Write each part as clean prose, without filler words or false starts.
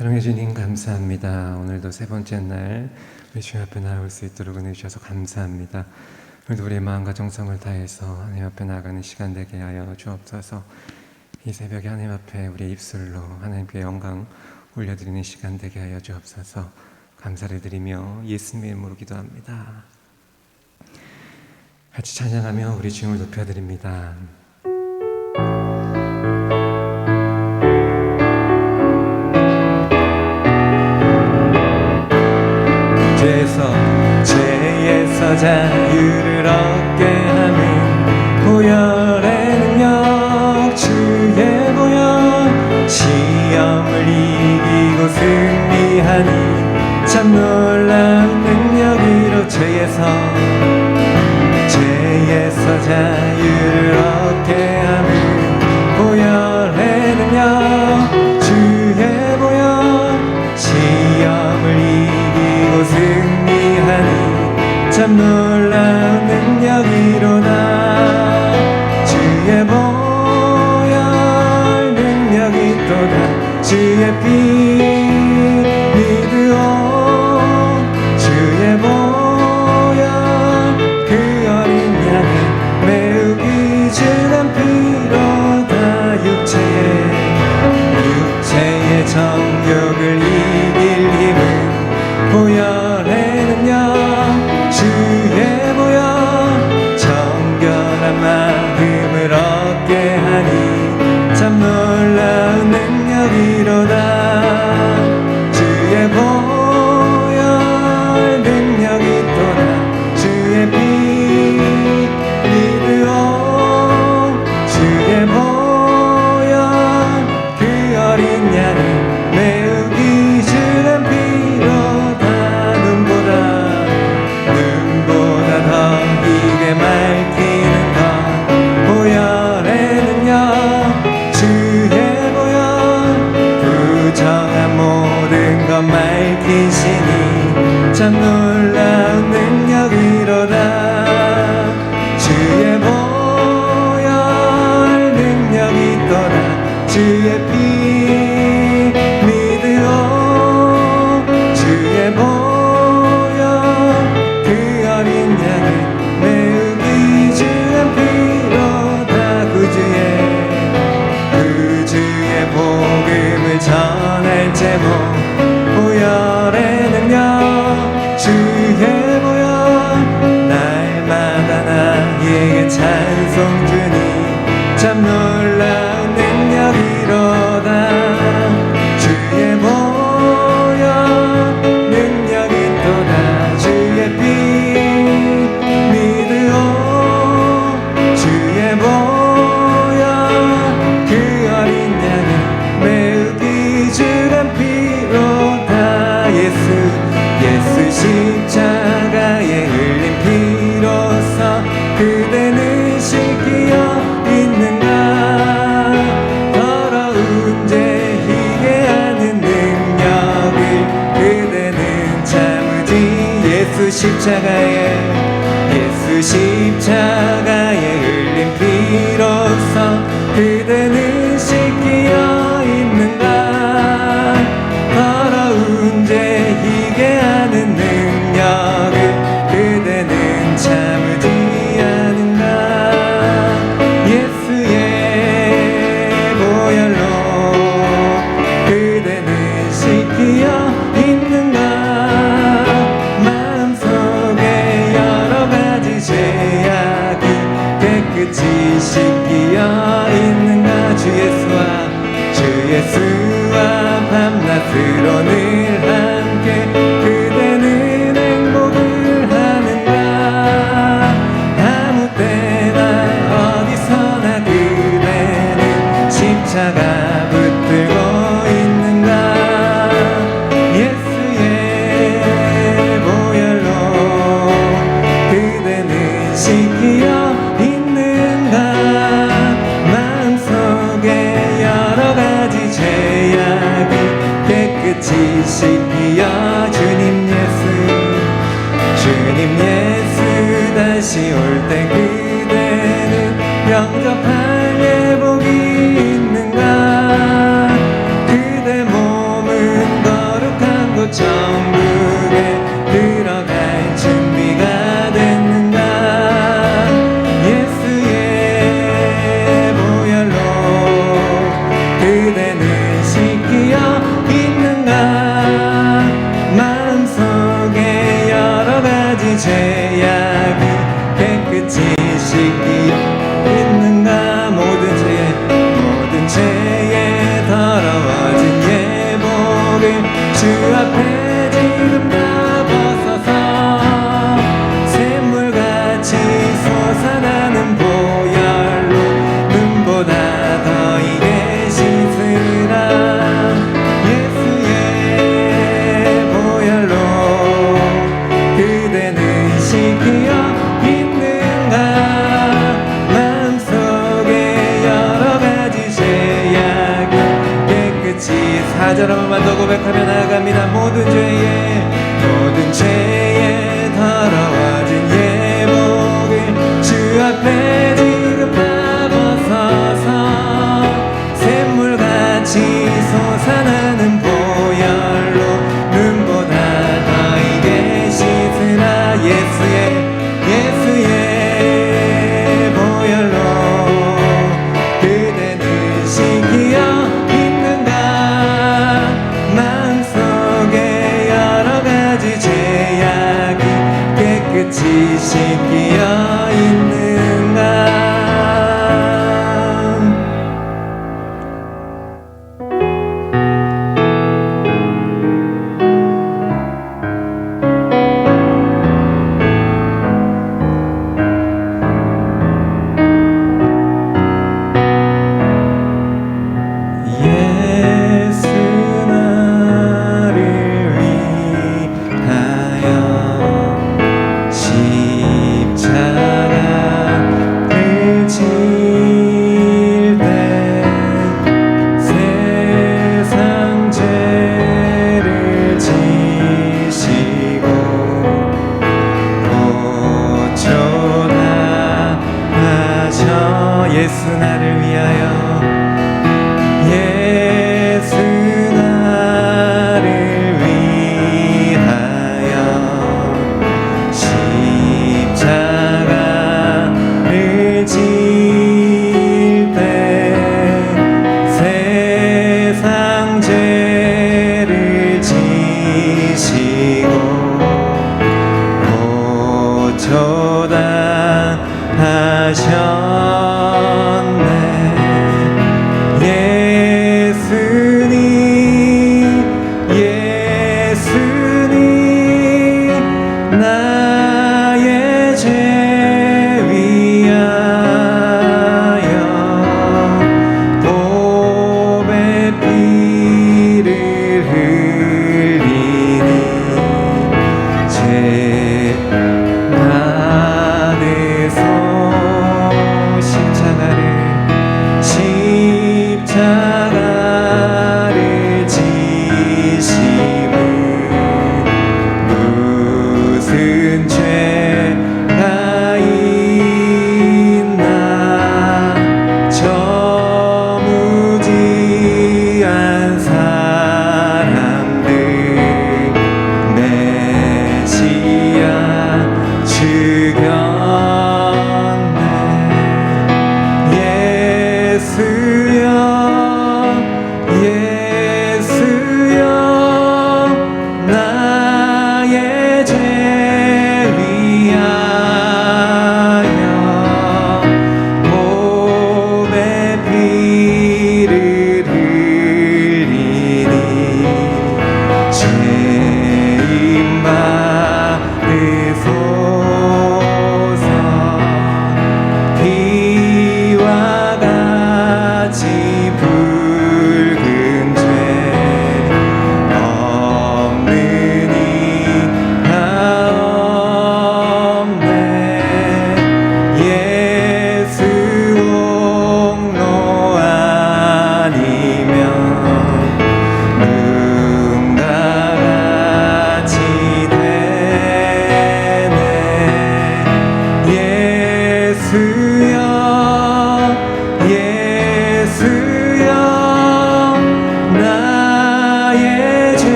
사랑해 주님 감사합니다. 오늘도 세 번째 날 우리 주님 앞에 나올 수 있도록 은혜 주셔서 감사합니다. 오늘도 우리의 마음과 정성을 다해서 하나님 앞에 나아가는 시간 되게 하여 주옵소서. 이 새벽에 하나님 앞에 우리의 입술로 하나님께 영광 올려드리는 시간 되게 하여 주옵소서. 감사를 드리며 예수님의 이름으로 기도합니다. 같이 찬양하며 우리 주님을 높여드립니다. 죄에서 자유를 얻게 하는 보혈의 능력, 주의 보혈, 시험을 이기고 승리하니 참 놀라운 능력으로 죄에서 자유를 얻게 하는 보혈의 능력, 주의 보혈, 시험을 이기고 승리하니 참 놀라운 능력이로다. 주의 보혈 능력이 또다. 주의 피 믿으오. 주의 보혈 그 어린 양을 매우 귀중한 피로다. 육체의 정욕을 이길 힘은 보혈의 능력, 주의 보혈, 정결한 마음을 얻게 하니 참 놀라운 능력이로다. 주의 보혈 능력이 또다. 주의 피 믿으오. 주의 보혈 그 어린 양을 매우 귀중한 피로다. 눈보다 더 이게 맑히는 것 보혈의 능력, 주의 보혈 부정한 모든 것 맑히시니 참 놀라운 능력이로다. 주의 보혈 능력이 또다. 주의 피 믿으오. 주의 보혈 그 어린 양을 매우 귀중한 피로다. 구주의 복음을 전할 제목 보혈의 능력, 주의 보혈 날마다 나에게 찬송 주니 참 놀라운 능력이로다. 주의 보혈 능력이 또다. 주의 피 믿으오. 주의 보혈 그 어린 양을 매우 귀중한 피로다. 예수 십자가에 흘린 피로써 그대는 씻기어 있는가. 더러운 죄 희게 하는 능력을 그대는 참으지. 예수 십자가에 흘린 피로써 그대는 씻기어 있는가. 더러운 죄 희게 하는 능력을 그대는 참으지 않은가. 예수의 보혈로 그대는 씻기어 있는가. 마음속에 여러 가지 죄악 그대는 씻기어 있는가 마음속에 여러가지 죄악이 깨끗이 씻기어 있는가 모든 죄에 더러워진 예복을 주 앞에 지금 다 벗어서 샘물같이 솟아나는 보혈로 눈보다 더 이게 씻으라 예수의 보혈로 그대는 씻기어 있는가 마음속에 여러가지 죄악이 깨끗이 4절 한 번만 더 고백하며 나아갑니다. 모든 죄에 더러워진 예복을 주 앞에 지금 다 벗어서 샘물같이 솟아나는 보혈로 눈보다 더 이게 씻으라 예수의 보혈로 그대는 씻기어 있는가 마음속에 여러가지 죄악이 깨끗이 씻기어 있는가. 예수 나를 위하여 십자가에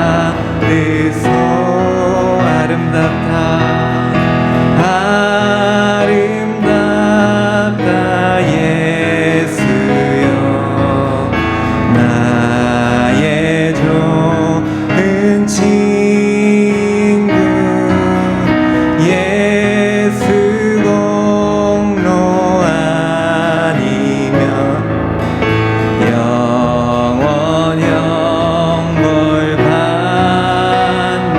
입맛에서 아름답다 예수여 나의 좋은 친구 예수 공로 아니면 영원 영벌 받네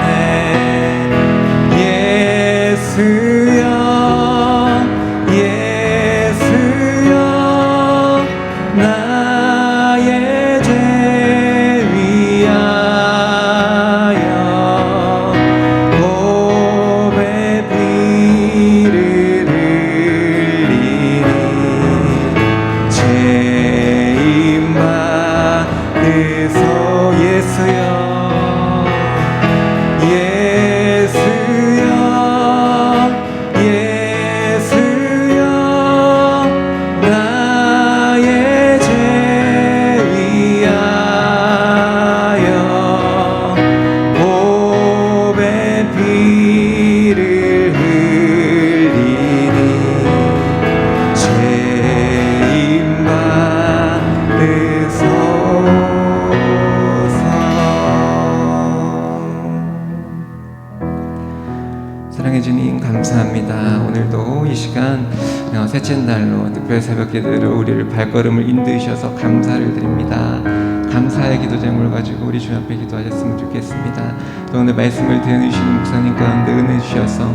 예수여 예수여 나의 죄 위하여 보배 피를 흘리니 죄인 받으소 예수여 예수여 예수여 나의 죄 위하여 보배 피를 흘리니 죄인 받으소서. 사랑해 주님 감사합니다. 오늘도 이 시간 셋째 날로 특별 새벽 기도로 우리를 발걸음을 인도하셔서 감사를 드립니다. 감사의 기도 제목을 가지고 우리 주 앞에 기도하셨으면 좋겠습니다. 또 오늘 말씀을 들려주시는 목사님 가운데 은혜 주셔서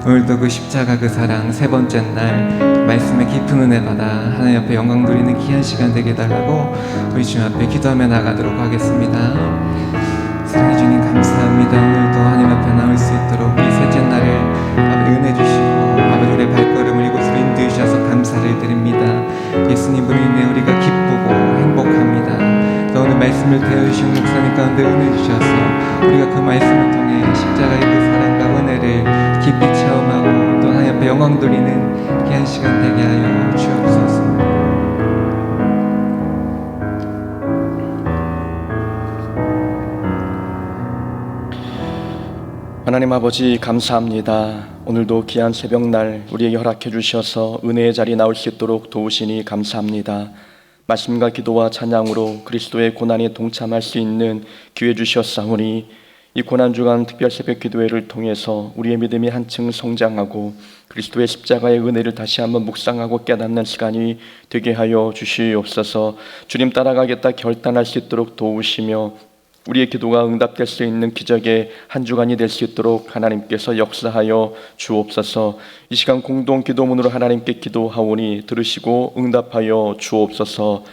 오늘도 그 십자가 그 사랑 세 번째 날 말씀의 깊은 은혜 받아 하나님 앞에 영광 돌리는 귀한 시간 되게 해달라고 우리 주 앞에 기도하며 나가도록 하겠습니다. 사랑해 주님 감사합니다. 오늘도 하나님 앞에 나올 수 있도록 이 셋째 날을 아버지 은혜 주시고 아버지 우리의 발걸음을 이곳으로 인도하셔서 감사를 드립니다. 예수님으로 인해 우리가 기쁘고 행복합니다. 또 오늘 말씀을 대해주신 목사님 가운데 은혜 주셔서 우리가 그 말씀을 통해 십자가의 그 사랑과 은혜를 깊이 체험하고 또 하나님 앞에 영광 돌리는 귀한 시간 되게 하여 주옵소서. 하나님 아버지 감사합니다. 오늘도 귀한 새벽날 우리에게 허락해 주셔서 은혜의 자리에 나올 수 있도록 도우시니 감사합니다. 말씀과 기도와 찬양으로 그리스도의 고난에 동참할 수 있는 기회 주셨사오니 이 고난주간 특별 새벽 기도회를 통해서 우리의 믿음이 한층 성장하고 그리스도의 십자가의 은혜를 다시 한번 묵상하고 깨닫는 시간이 되게 하여 주시옵소서. 주님 따라가겠다 결단할 수 있도록 도우시며 우리의 기도가 응답될 수 있는 기적의 한 주간이 될 수 있도록 하나님께서 역사하여 주옵소서. 이 시간 공동 기도문으로 하나님께 기도하오니 들으시고 응답하여 주옵소서.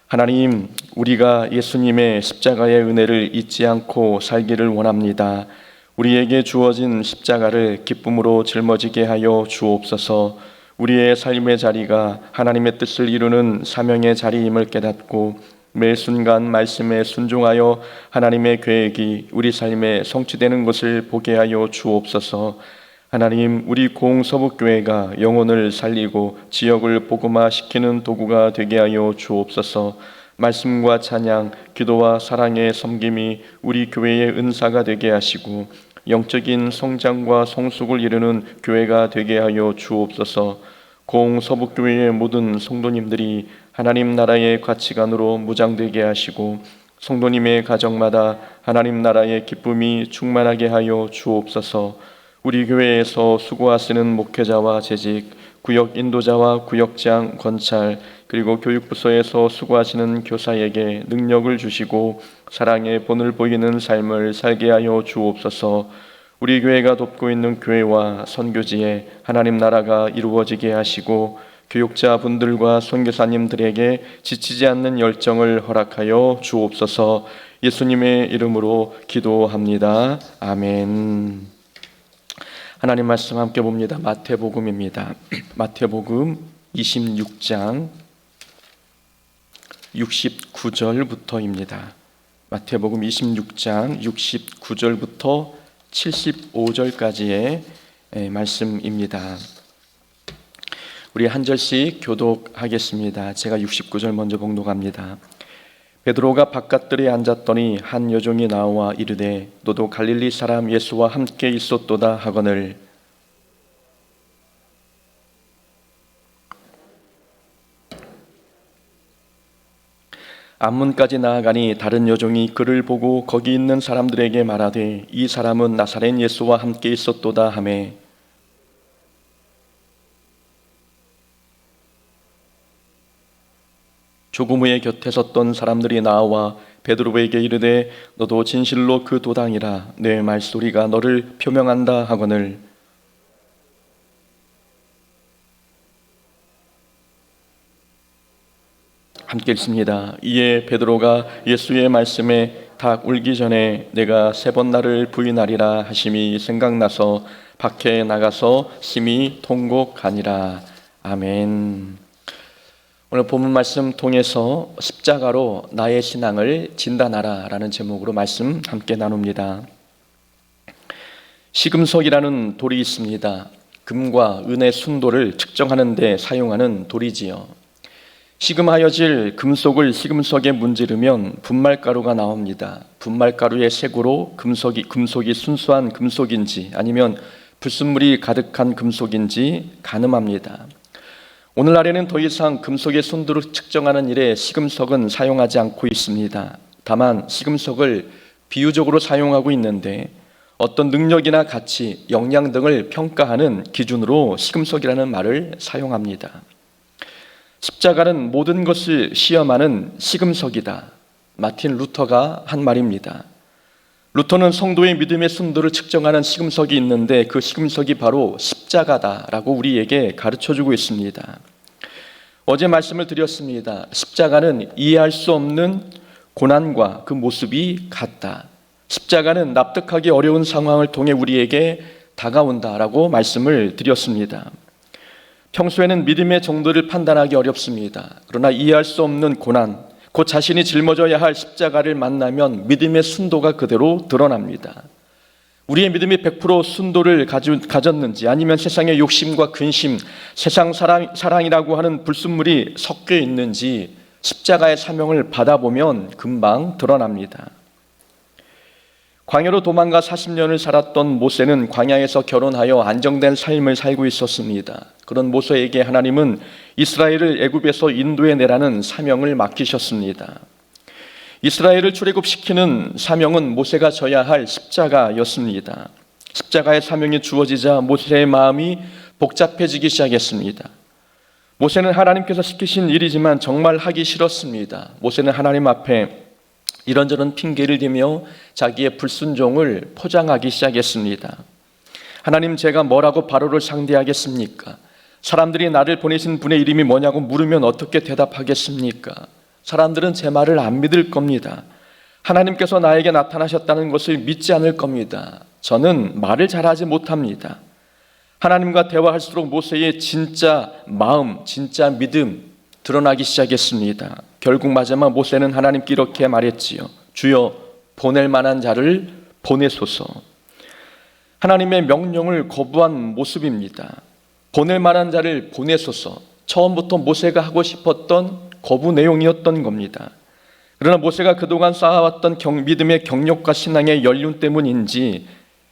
하나님, 우리가 예수님의 십자가의 은혜를 잊지 않고 살기를 원합니다. 우리에게 주어진 십자가를 기쁨으로 짊어지게 하여 주옵소서. 우리의 삶의 자리가 하나님의 뜻을 이루는 사명의 자리임을 깨닫고 매 순간 말씀에 순종하여 하나님의 계획이 우리 삶에 성취되는 것을 보게 하여 주옵소서. 하나님, 우리 고흥서북교회가 영혼을 살리고 지역을 복음화시키는 도구가 되게 하여 주옵소서. 말씀과 찬양, 기도와 사랑의 섬김이 우리 교회의 은사가 되게 하시고 영적인 성장과 성숙을 이루는 교회가 되게 하여 주옵소서. 고흥서북교회의 모든 성도님들이 하나님 나라의 가치관으로 무장되게 하시고 성도님의 가정마다 하나님 나라의 기쁨이 충만하게 하여 주옵소서. 우리 교회에서 수고하시는 목회자와 재직, 구역 인도자와 구역장, 권찰, 그리고 교육부서에서 수고하시는 교사에게 능력을 주시고 사랑의 본을 보이는 삶을 살게 하여 주옵소서. 우리 교회가 돕고 있는 교회와 선교지에 하나님 나라가 이루어지게 하시고 교육자분들과 선교사님들에게 지치지 않는 열정을 허락하여 주옵소서. 예수님의 이름으로 기도합니다. 아멘. 하나님 말씀 함께 봅니다. 마태복음입니다. 마태복음 26장 69절부터입니다. 마태복음 26장 69절부터 75절까지의 말씀입니다. 우리 한 절씩 교독하겠습니다. 제가 69절 먼저 봉독합니다. 베드로가 바깥들에 앉았더니 한 여종이 나와 이르되 너도 갈릴리 사람 예수와 함께 있었도다 하거늘 앞문까지 나아가니 다른 여종이 그를 보고 거기 있는 사람들에게 말하되 이 사람은 나사렛 예수와 함께 있었도다 하매 조금 후에 곁에 섰던 사람들이 나와 베드로에게 이르되 너도 진실로 그 도당이라 내 말소리가 너를 표명한다 하거늘 함께 읽습니다. 이에 베드로가 예수의 말씀에 닭 울기 전에 내가 3번 나를 부인하리라 하심이 생각나서 밖에 나가서 심히 통곡하니라. 아멘. 오늘 본문 말씀 통해서 십자가로 나의 신앙을 진단하라 라는 제목으로 말씀 함께 나눕니다. 시금석이라는 돌이 있습니다. 금과 은의 순도를 측정하는 데 사용하는 돌이지요. 시금하여질 금속을 시금석에 문지르면 분말가루가 나옵니다. 분말가루의 색으로 금속이 순수한 금속인지 아니면 불순물이 가득한 금속인지 가늠합니다. 오늘날에는 더 이상 금속의 순도를 측정하는 일에 시금석은 사용하지 않고 있습니다. 다만 시금석을 비유적으로 사용하고 있는데 어떤 능력이나 가치, 역량 등을 평가하는 기준으로 시금석이라는 말을 사용합니다. 십자가는 모든 것을 시험하는 시금석이다. 마틴 루터가 한 말입니다. 루터는 성도의 믿음의 순도를 측정하는 시금석이 있는데 그 시금석이 바로 십자가다라고 우리에게 가르쳐주고 있습니다. 어제 말씀을 드렸습니다. 십자가는 이해할 수 없는 고난과 그 모습이 같다. 십자가는 납득하기 어려운 상황을 통해 우리에게 다가온다라고 말씀을 드렸습니다. 평소에는 믿음의 정도를 판단하기 어렵습니다. 그러나 이해할 수 없는 고난, 곧 자신이 짊어져야 할 십자가를 만나면 믿음의 순도가 그대로 드러납니다. 우리의 믿음이 100% 순도를 가졌는지 아니면 세상의 욕심과 근심, 세상 사랑이라고 하는 불순물이 섞여 있는지 십자가의 사명을 받아보면 금방 드러납니다. 광야로 도망가 40년을 살았던 모세는 광야에서 결혼하여 안정된 삶을 살고 있었습니다. 그런 모세에게 하나님은 이스라엘을 애굽에서 인도해 내라는 사명을 맡기셨습니다. 이스라엘을 출애굽시키는 사명은 모세가 져야 할 십자가였습니다. 십자가의 사명이 주어지자 모세의 마음이 복잡해지기 시작했습니다. 모세는 하나님께서 시키신 일이지만 정말 하기 싫었습니다. 모세는 하나님 앞에 이런저런 핑계를 대며 자기의 불순종을 포장하기 시작했습니다. 하나님, 제가 뭐라고 바로를 상대하겠습니까? 사람들이 나를 보내신 분의 이름이 뭐냐고 물으면 어떻게 대답하겠습니까? 사람들은 제 말을 안 믿을 겁니다. 하나님께서 나에게 나타나셨다는 것을 믿지 않을 겁니다. 저는 말을 잘하지 못합니다. 하나님과 대화할수록 모세의 진짜 마음, 진짜 믿음 드러나기 시작했습니다. 결국 마지막 모세는 하나님께 이렇게 말했지요. 주여, 보낼 만한 자를 보내소서. 하나님의 명령을 거부한 모습입니다. 보낼 만한 자를 보내소서. 처음부터 모세가 하고 싶었던 거부 내용이었던 겁니다. 그러나 모세가 그동안 쌓아왔던 믿음의 경력과 신앙의 연륜 때문인지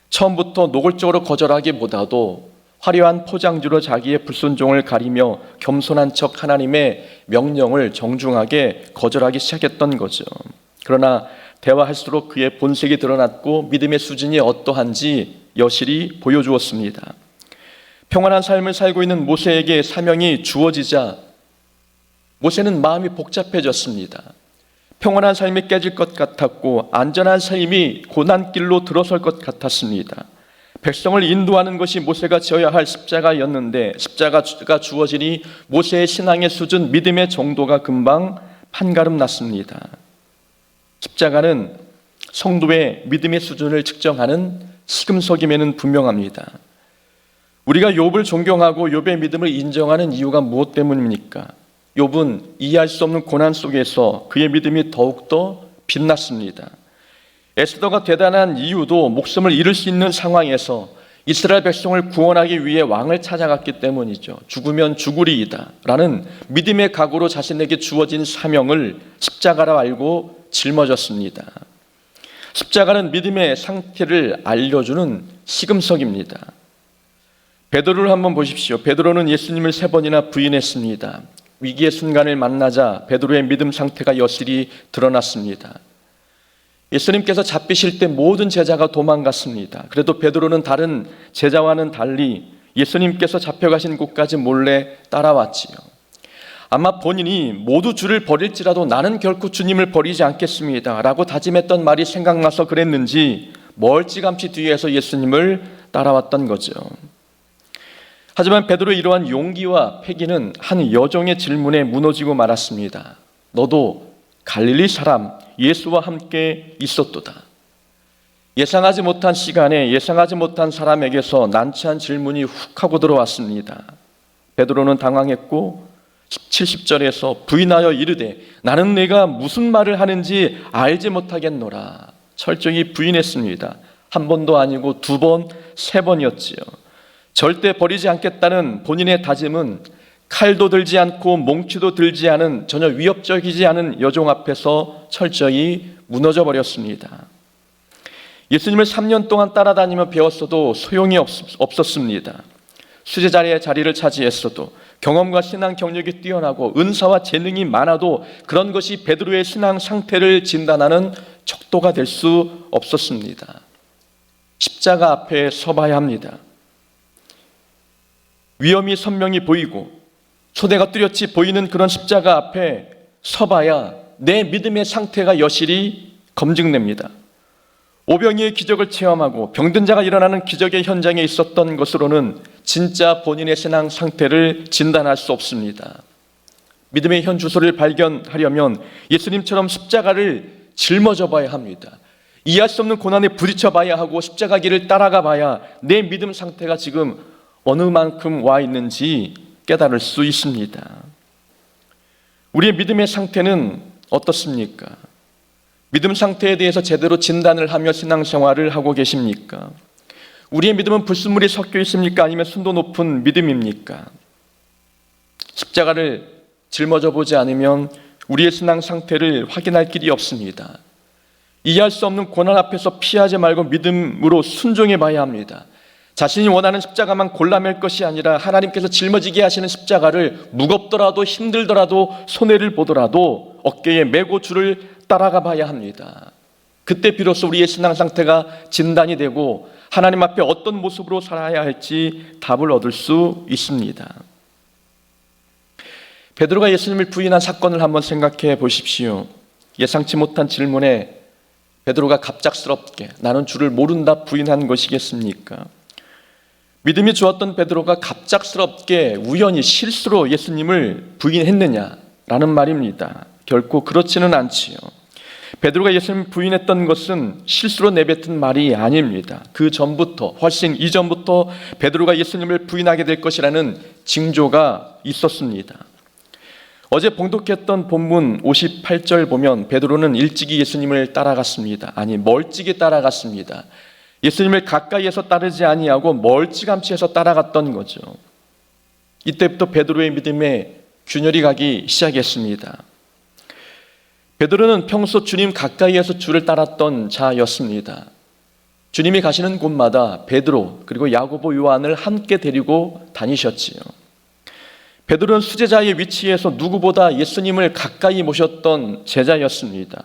처음부터 노골적으로 거절하기보다도 화려한 포장지로 자기의 불순종을 가리며 겸손한 척 하나님의 명령을 정중하게 거절하기 시작했던 거죠. 그러나 대화할수록 그의 본색이 드러났고 믿음의 수준이 어떠한지 여실히 보여주었습니다. 평안한 삶을 살고 있는 모세에게 사명이 주어지자 모세는 마음이 복잡해졌습니다. 평안한 삶이 깨질 것 같았고 안전한 삶이 고난길로 들어설 것 같았습니다. 백성을 인도하는 것이 모세가 지어야 할 십자가였는데 십자가가 주어지니 모세의 신앙의 수준, 믿음의 정도가 금방 판가름 났습니다. 십자가는 성도의 믿음의 수준을 측정하는 시금석임에는 분명합니다. 우리가 욥을 존경하고 욥의 믿음을 인정하는 이유가 무엇 때문입니까? 욥은 이해할 수 없는 고난 속에서 그의 믿음이 더욱더 빛났습니다. 에스더가 대단한 이유도 목숨을 잃을 수 있는 상황에서 이스라엘 백성을 구원하기 위해 왕을 찾아갔기 때문이죠. 죽으면 죽으리이다 라는 믿음의 각오로 자신에게 주어진 사명을 십자가라 알고 짊어졌습니다. 십자가는 믿음의 상태를 알려주는 시금석입니다. 베드로를 한번 보십시오. 베드로는 예수님을 3번이나 부인했습니다. 위기의 순간을 만나자 베드로의 믿음 상태가 여실히 드러났습니다. 예수님께서 잡히실 때 모든 제자가 도망갔습니다. 그래도 베드로는 다른 제자와는 달리 예수님께서 잡혀가신 곳까지 몰래 따라왔지요. 아마 본인이 모두 주를 버릴지라도 나는 결코 주님을 버리지 않겠습니다 라고 다짐했던 말이 생각나서 그랬는지 멀찌감치 뒤에서 예수님을 따라왔던 거죠. 하지만 베드로의 이러한 용기와 패기는 한 여종의 질문에 무너지고 말았습니다. 너도 갈릴리 사람 예수와 함께 있었도다. 예상하지 못한 시간에 예상하지 못한 사람에게서 난처한 질문이 훅 하고 들어왔습니다. 베드로는 당황했고 70절에서 부인하여 이르되 나는 내가 무슨 말을 하는지 알지 못하겠노라. 철저히 부인했습니다. 한 번도 아니고 2번, 3번이었지요. 절대 버리지 않겠다는 본인의 다짐은 칼도 들지 않고 몽치도 들지 않은 전혀 위협적이지 않은 여종 앞에서 철저히 무너져 버렸습니다. 예수님을 3년 동안 따라다니며 배웠어도 소용이 없었습니다. 수제자리의 자리를 차지했어도 경험과 신앙 경력이 뛰어나고 은사와 재능이 많아도 그런 것이 베드로의 신앙 상태를 진단하는 척도가 될 수 없었습니다. 십자가 앞에 서봐야 합니다. 위험이 선명히 보이고 소대가 뚜렷이 보이는 그런 십자가 앞에 서봐야 내 믿음의 상태가 여실히 검증됩니다. 오병이의 기적을 체험하고 병든 자가 일어나는 기적의 현장에 있었던 것으로는 진짜 본인의 신앙 상태를 진단할 수 없습니다. 믿음의 현 주소를 발견하려면 예수님처럼 십자가를 짊어져 봐야 합니다. 이해할 수 없는 고난에 부딪혀 봐야 하고 십자가 길을 따라가 봐야 내 믿음 상태가 지금 어느 만큼 와 있는지 깨달을 수 있습니다. 우리의 믿음의 상태는 어떻습니까? 믿음 상태에 대해서 제대로 진단을 하며 신앙생활을 하고 계십니까? 우리의 믿음은 불순물이 섞여 있습니까? 아니면 순도 높은 믿음입니까? 십자가를 짊어져 보지 않으면 우리의 신앙 상태를 확인할 길이 없습니다. 이해할 수 없는 고난 앞에서 피하지 말고 믿음으로 순종해 봐야 합니다. 자신이 원하는 십자가만 골라맬 것이 아니라 하나님께서 짊어지게 하시는 십자가를 무겁더라도 힘들더라도 손해를 보더라도 어깨에 메고 주를 따라가 봐야 합니다. 그때 비로소 우리의 신앙 상태가 진단이 되고 하나님 앞에 어떤 모습으로 살아야 할지 답을 얻을 수 있습니다. 베드로가 예수님을 부인한 사건을 한번 생각해 보십시오. 예상치 못한 질문에 베드로가 갑작스럽게 나는 주를 모른다 부인한 것이겠습니까? 믿음이 좋았던 베드로가 갑작스럽게 우연히 실수로 예수님을 부인했느냐라는 말입니다. 결코 그렇지는 않지요. 베드로가 예수님을 부인했던 것은 실수로 내뱉은 말이 아닙니다. 그 전부터 훨씬 이전부터 베드로가 예수님을 부인하게 될 것이라는 징조가 있었습니다. 어제 봉독했던 본문 58절 보면 베드로는 일찍이 예수님을 따라갔습니다. 아니 멀찍이 따라갔습니다. 예수님을 가까이에서 따르지 아니하고 멀찌감치해서 따라갔던 거죠. 이때부터 베드로의 믿음에 균열이 가기 시작했습니다. 베드로는 평소 주님 가까이에서 주를 따랐던 자였습니다. 주님이 가시는 곳마다 베드로 그리고 야고보 요한을 함께 데리고 다니셨지요. 베드로는 수제자의 위치에서 누구보다 예수님을 가까이 모셨던 제자였습니다.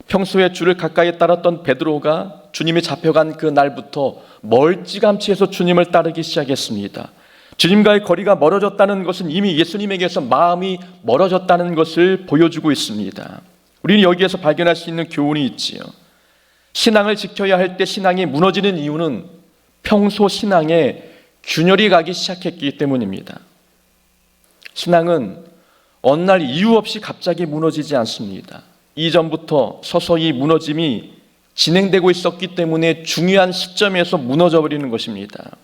평소에 주를 가까이 따랐던 베드로가 주님이 잡혀간 그 날부터 멀찌감치해서 주님을 따르기 시작했습니다. 주님과의 거리가 멀어졌다는 것은 이미 예수님에게서 마음이 멀어졌다는 것을 보여주고 있습니다. 우리는 여기에서 발견할 수 있는 교훈이 있지요. 신앙을 지켜야 할 때 신앙이 무너지는 이유는 평소 신앙에 균열이 가기 시작했기 때문입니다. 신앙은 어느 날 이유 없이 갑자기 무너지지 않습니다. 이전부터 서서히 무너짐이 진행되고 있었기 때문에 중요한 시점에서 무너져 버리는 것입니다.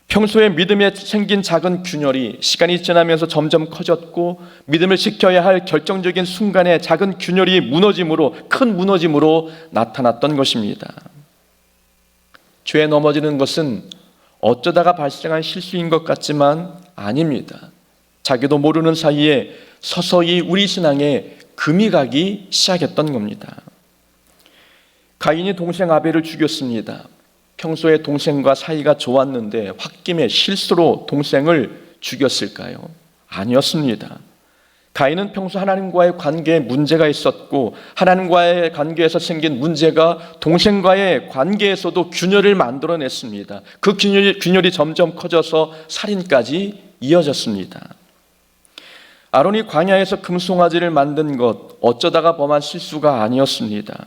평소에 믿음에 생긴 작은 균열이 시간이 지나면서 점점 커졌고 믿음을 지켜야 할 결정적인 순간에 작은 균열이 무너짐으로 큰 무너짐으로 나타났던 것입니다. 죄에 넘어지는 것은 어쩌다가 발생한 실수인 것 같지만 아닙니다. 자기도 모르는 사이에 서서히 우리 신앙에 금이 가기 시작했던 겁니다. 가인이 동생 아벨을 죽였습니다. 평소에 동생과 사이가 좋았는데 홧김에 실수로 동생을 죽였을까요? 아니었습니다. 가인은 평소 하나님과의 관계에 문제가 있었고 하나님과의 관계에서 생긴 문제가 동생과의 관계에서도 균열을 만들어냈습니다. 그 균열이 점점 커져서 살인까지 이어졌습니다. 아론이 광야에서 금송아지를 만든 것 어쩌다가 범한 실수가 아니었습니다.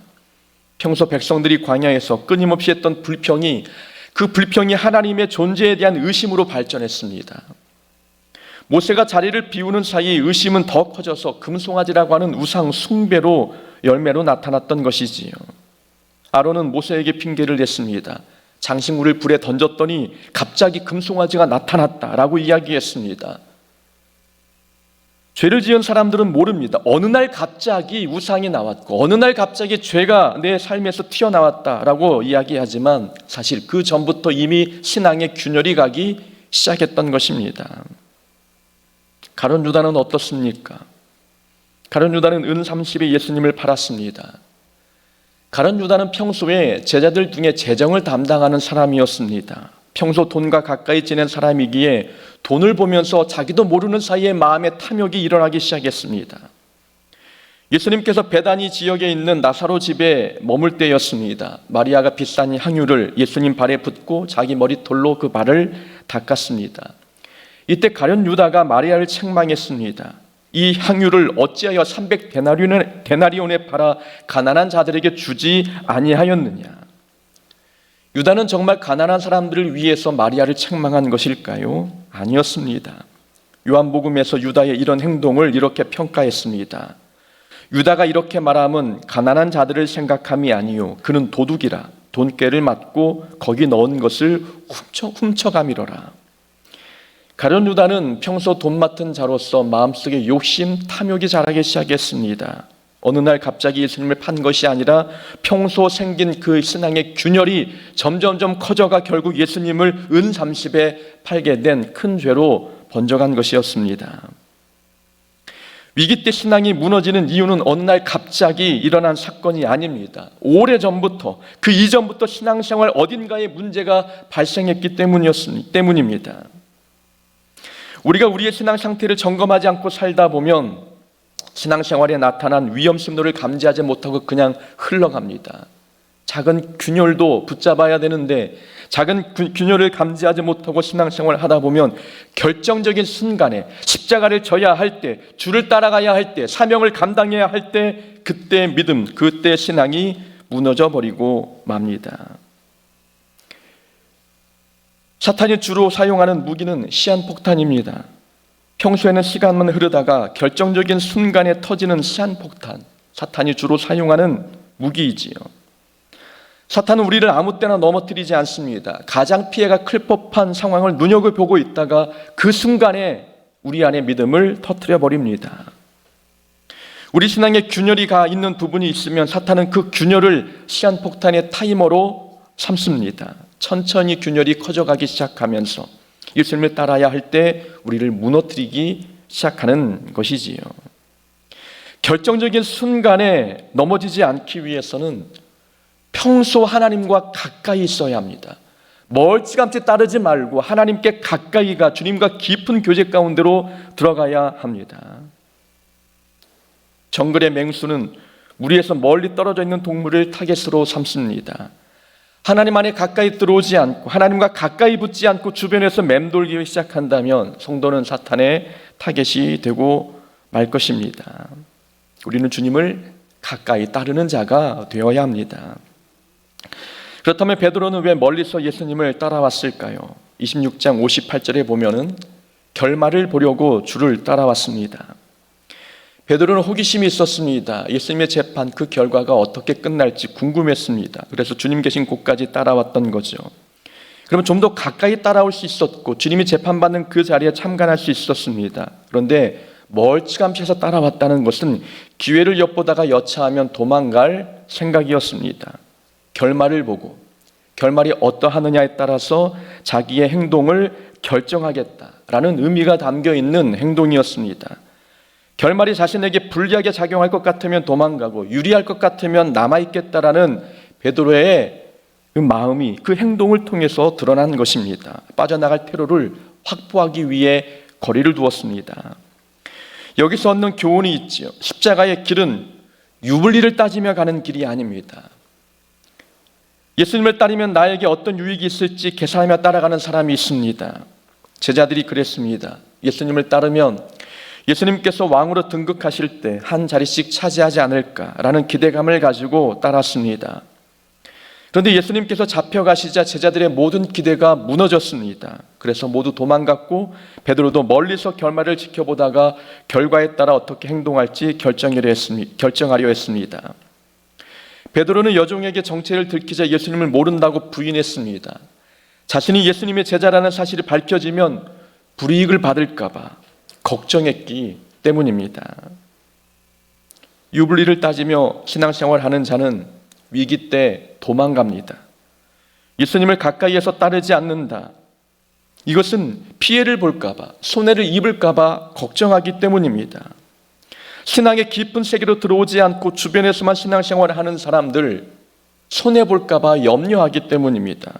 평소 백성들이 광야에서 끊임없이 했던 그 불평이 하나님의 존재에 대한 의심으로 발전했습니다. 모세가 자리를 비우는 사이 의심은 더 커져서 금송아지라고 하는 우상 숭배로 열매로 나타났던 것이지요. 아론은 모세에게 핑계를 댔습니다. 장식물을 불에 던졌더니 갑자기 금송아지가 나타났다라고 이야기했습니다. 죄를 지은 사람들은 모릅니다. 어느 날 갑자기 우상이 나왔고 어느 날 갑자기 죄가 내 삶에서 튀어나왔다라고 이야기하지만 사실 그 전부터 이미 신앙의 균열이 가기 시작했던 것입니다. 가룟 유다는 어떻습니까? 가룟 유다는 은 30에 예수님을 팔았습니다. 가룟 유다는 평소에 제자들 중에 재정을 담당하는 사람이었습니다. 평소 돈과 가까이 지낸 사람이기에 돈을 보면서 자기도 모르는 사이에 마음의 탐욕이 일어나기 시작했습니다. 예수님께서 베다니 지역에 있는 나사로 집에 머물 때였습니다. 마리아가 비싼 향유를 예수님 발에 붓고 자기 머리털로 그 발을 닦았습니다. 이때 가룟 유다가 마리아를 책망했습니다. 이 향유를 어찌하여 300데나리온에 팔아 가난한 자들에게 주지 아니하였느냐? 유다는 정말 가난한 사람들을 위해서 마리아를 책망한 것일까요? 아니었습니다. 요한복음에서 유다의 이런 행동을 이렇게 평가했습니다. 유다가 이렇게 말함은 가난한 자들을 생각함이 아니요 그는 도둑이라 돈꾀를 맞고 거기 넣은 것을 훔쳐가미러라. 가룟 유다는 평소 돈 맡은 자로서 마음속에 욕심, 탐욕이 자라기 시작했습니다. 어느 날 갑자기 예수님을 판 것이 아니라 평소 생긴 그 신앙의 균열이 점점점 커져가 결국 예수님을 은 30에 팔게 된 큰 죄로 번져간 것이었습니다. 위기 때 신앙이 무너지는 이유는 어느 날 갑자기 일어난 사건이 아닙니다. 오래전부터 그 이전부터 신앙생활 어딘가에 문제가 발생했기 때문입니다. 우리가 우리의 신앙 상태를 점검하지 않고 살다 보면 신앙생활에 나타난 위험신호를 감지하지 못하고 그냥 흘러갑니다. 작은 균열도 붙잡아야 되는데 작은 균열을 감지하지 못하고 신앙생활을 하다 보면 결정적인 순간에 십자가를 져야 할 때, 주를 따라가야 할 때, 사명을 감당해야 할 때 그때 믿음, 그때 신앙이 무너져 버리고 맙니다. 사탄이 주로 사용하는 무기는 시한폭탄입니다. 평소에는 시간만 흐르다가 결정적인 순간에 터지는 시한폭탄, 사탄이 주로 사용하는 무기이지요. 사탄은 우리를 아무 때나 넘어뜨리지 않습니다. 가장 피해가 클 법한 상황을 눈여겨보고 있다가 그 순간에 우리 안에 믿음을 터뜨려 버립니다. 우리 신앙에 균열이 가 있는 부분이 있으면 사탄은 그 균열을 시한폭탄의 타이머로 삼습니다. 천천히 균열이 커져가기 시작하면서 예수님을 따라야 할 때 우리를 무너뜨리기 시작하는 것이지요. 결정적인 순간에 넘어지지 않기 위해서는 평소 하나님과 가까이 있어야 합니다. 멀찌감치 따르지 말고 하나님께 가까이가 주님과 깊은 교제 가운데로 들어가야 합니다. 정글의 맹수는 무리에서 멀리 떨어져 있는 동물을 타겟으로 삼습니다. 하나님 안에 가까이 들어오지 않고 하나님과 가까이 붙지 않고 주변에서 맴돌기 시작한다면 성도는 사탄의 타겟이 되고 말 것입니다. 우리는 주님을 가까이 따르는 자가 되어야 합니다. 그렇다면 베드로는 왜 멀리서 예수님을 따라왔을까요? 26장 58절에 보면은 결말을 보려고 주를 따라왔습니다. 베드로는 호기심이 있었습니다. 예수님의 재판 그 결과가 어떻게 끝날지 궁금했습니다. 그래서 주님 계신 곳까지 따라왔던 거죠. 그러면 좀 더 가까이 따라올 수 있었고 주님이 재판받는 그 자리에 참관할 수 있었습니다. 그런데 멀찌감치 해서 따라왔다는 것은 기회를 엿보다가 여차하면 도망갈 생각이었습니다. 결말을 보고 결말이 어떠하느냐에 따라서 자기의 행동을 결정하겠다라는 의미가 담겨 있는 행동이었습니다. 결말이 자신에게 불리하게 작용할 것 같으면 도망가고 유리할 것 같으면 남아있겠다라는 베드로의 그 마음이 그 행동을 통해서 드러난 것입니다. 빠져나갈 퇴로를 확보하기 위해 거리를 두었습니다. 여기서 얻는 교훈이 있지요. 십자가의 길은 유불리를 따지며 가는 길이 아닙니다. 예수님을 따르면 나에게 어떤 유익이 있을지 계산하며 따라가는 사람이 있습니다. 제자들이 그랬습니다. 예수님을 따르면 예수님께서 왕으로 등극하실 때 한 자리씩 차지하지 않을까라는 기대감을 가지고 따랐습니다. 그런데 예수님께서 잡혀가시자 제자들의 모든 기대가 무너졌습니다. 그래서 모두 도망갔고 베드로도 멀리서 결말을 지켜보다가 결과에 따라 어떻게 행동할지 결정하려 했습니다. 베드로는 여종에게 정체를 들키자 예수님을 모른다고 부인했습니다. 자신이 예수님의 제자라는 사실이 밝혀지면 불이익을 받을까 봐 걱정했기 때문입니다. 유불리를 따지며 신앙생활하는 자는 위기 때 도망갑니다. 예수님을 가까이에서 따르지 않는다. 이것은 피해를 볼까 봐, 손해를 입을까 봐 걱정하기 때문입니다. 신앙의 깊은 세계로 들어오지 않고 주변에서만 신앙생활을 하는 사람들 손해볼까 봐 염려하기 때문입니다.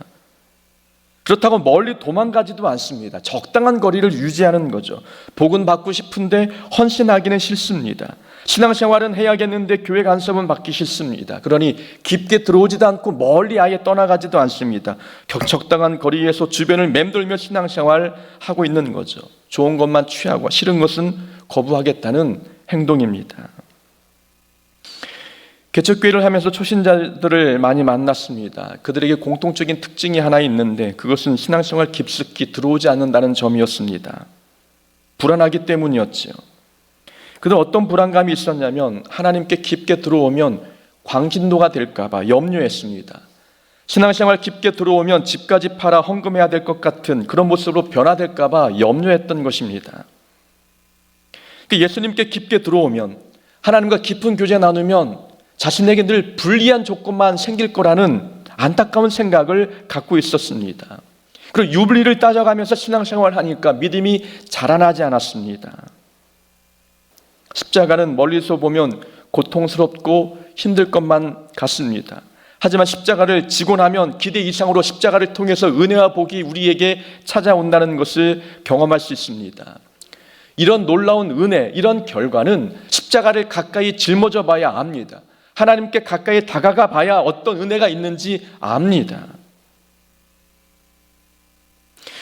그렇다고 멀리 도망가지도 않습니다. 적당한 거리를 유지하는 거죠. 복은 받고 싶은데 헌신하기는 싫습니다. 신앙생활은 해야겠는데 교회 간섭은 받기 싫습니다. 그러니 깊게 들어오지도 않고 멀리 아예 떠나가지도 않습니다. 적당한 거리에서 주변을 맴돌며 신앙생활하고 있는 거죠. 좋은 것만 취하고 싫은 것은 거부하겠다는 행동입니다. 개척교회를 하면서 초신자들을 많이 만났습니다. 그들에게 공통적인 특징이 하나 있는데 그것은 신앙생활 깊숙이 들어오지 않는다는 점이었습니다. 불안하기 때문이었죠. 그들 어떤 불안감이 있었냐면 하나님께 깊게 들어오면 광신도가 될까 봐 염려했습니다. 신앙생활 깊게 들어오면 집까지 팔아 헌금해야 될 것 같은 그런 모습으로 변화될까 봐 염려했던 것입니다. 예수님께 깊게 들어오면 하나님과 깊은 교제 나누면 자신에게 늘 불리한 조건만 생길 거라는 안타까운 생각을 갖고 있었습니다. 그리고 유불리를 따져가면서 신앙생활을 하니까 믿음이 자라나지 않았습니다. 십자가는 멀리서 보면 고통스럽고 힘들 것만 같습니다. 하지만 십자가를 지고 나면 기대 이상으로 십자가를 통해서 은혜와 복이 우리에게 찾아온다는 것을 경험할 수 있습니다. 이런 놀라운 은혜, 이런 결과는 십자가를 가까이 짊어져 봐야 압니다. 하나님께 가까이 다가가 봐야 어떤 은혜가 있는지 압니다.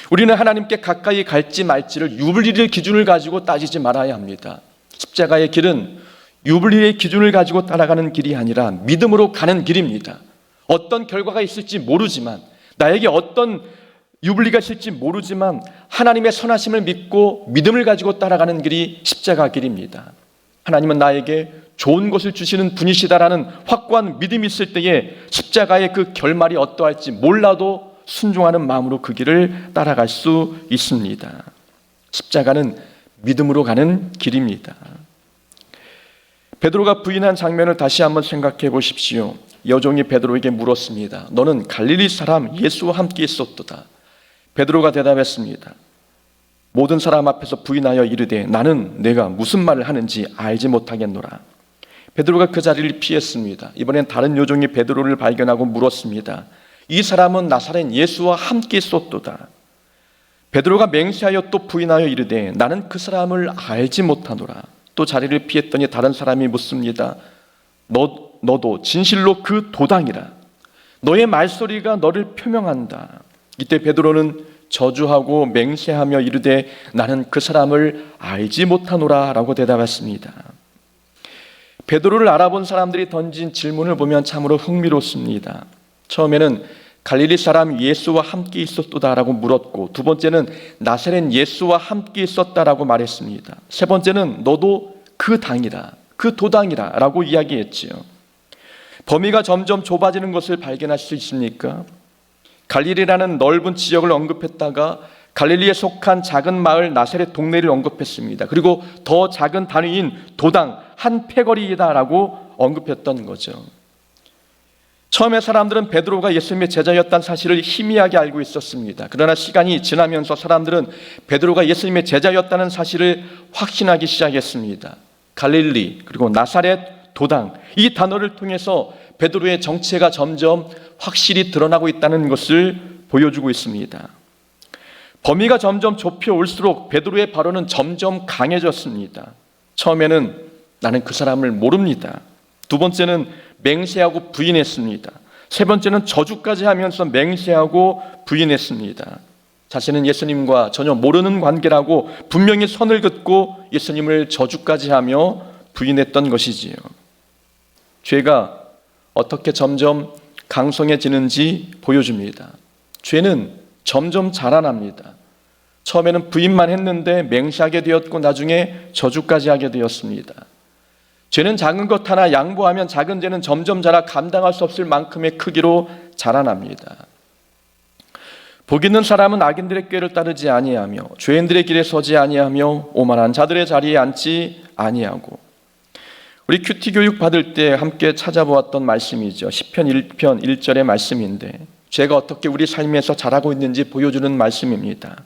우리는 하나님께 가까이 갈지 말지를 유불리의 기준을 가지고 따지지 말아야 합니다. 십자가의 길은 유불리의 기준을 가지고 따라가는 길이 아니라 믿음으로 가는 길입니다. 어떤 결과가 있을지 모르지만 나에게 어떤 유불리가 있을지 모르지만 하나님의 선하심을 믿고 믿음을 가지고 따라가는 길이 십자가 길입니다. 하나님은 나에게 좋은 것을 주시는 분이시다라는 확고한 믿음이 있을 때에 십자가의 그 결말이 어떠할지 몰라도 순종하는 마음으로 그 길을 따라갈 수 있습니다. 십자가는 믿음으로 가는 길입니다. 베드로가 부인한 장면을 다시 한번 생각해 보십시오. 여종이 베드로에게 물었습니다. 너는 갈릴리 사람 예수와 함께 있었도다. 베드로가 대답했습니다. 모든 사람 앞에서 부인하여 이르되 나는 내가 무슨 말을 하는지 알지 못하겠노라. 베드로가 그 자리를 피했습니다. 이번엔 다른 여종이 베드로를 발견하고 물었습니다. 이 사람은 나사렛 예수와 함께 있었도다. 베드로가 맹세하여 또 부인하여 이르되 나는 그 사람을 알지 못하노라. 또 자리를 피했더니 다른 사람이 묻습니다. 너도 진실로 그 도당이라. 너의 말소리가 너를 표명한다. 이때 베드로는 저주하고 맹세하며 이르되 나는 그 사람을 알지 못하노라 라고 대답했습니다. 베드로를 알아본 사람들이 던진 질문을 보면 참으로 흥미롭습니다. 처음에는 갈릴리 사람 예수와 함께 있었도다라고 물었고, 두 번째는 나사렛 예수와 함께 있었다라고 말했습니다. 세 번째는 너도 그 당이라, 그 도당이라 라고 이야기했지요. 범위가 점점 좁아지는 것을 발견할 수 있습니까? 갈릴리라는 넓은 지역을 언급했다가 갈릴리에 속한 작은 마을 나사렛 동네를 언급했습니다. 그리고 더 작은 단위인 도당 한 패거리이다라고 언급했던 거죠. 처음에 사람들은 베드로가 예수님의 제자였다는 사실을 희미하게 알고 있었습니다. 그러나 시간이 지나면서 사람들은 베드로가 예수님의 제자였다는 사실을 확신하기 시작했습니다. 갈릴리 그리고 나사렛 도당 이 단어를 통해서 베드로의 정체가 점점 확실히 드러나고 있다는 것을 보여주고 있습니다. 범위가 점점 좁혀올수록 베드로의 발언은 점점 강해졌습니다. 처음에는 나는 그 사람을 모릅니다. 두 번째는 맹세하고 부인했습니다. 세 번째는 저주까지 하면서 맹세하고 부인했습니다. 자신은 예수님과 전혀 모르는 관계라고 분명히 선을 긋고 예수님을 저주까지 하며 부인했던 것이지요. 죄가 어떻게 점점 강성해지는지 보여줍니다. 죄는 점점 자라납니다. 처음에는 부인만 했는데 맹세하게 되었고 나중에 저주까지 하게 되었습니다. 죄는 작은 것 하나 양보하면 작은 죄는 점점 자라 감당할 수 없을 만큼의 크기로 자라납니다. 복 있는 사람은 악인들의 꾀를 따르지 아니하며 죄인들의 길에 서지 아니하며 오만한 자들의 자리에 앉지 아니하고. 우리 큐티 교육 받을 때 함께 찾아보았던 말씀이죠. 시편 1편 1절의 말씀인데 죄가 어떻게 우리 삶에서 자라고 있는지 보여주는 말씀입니다.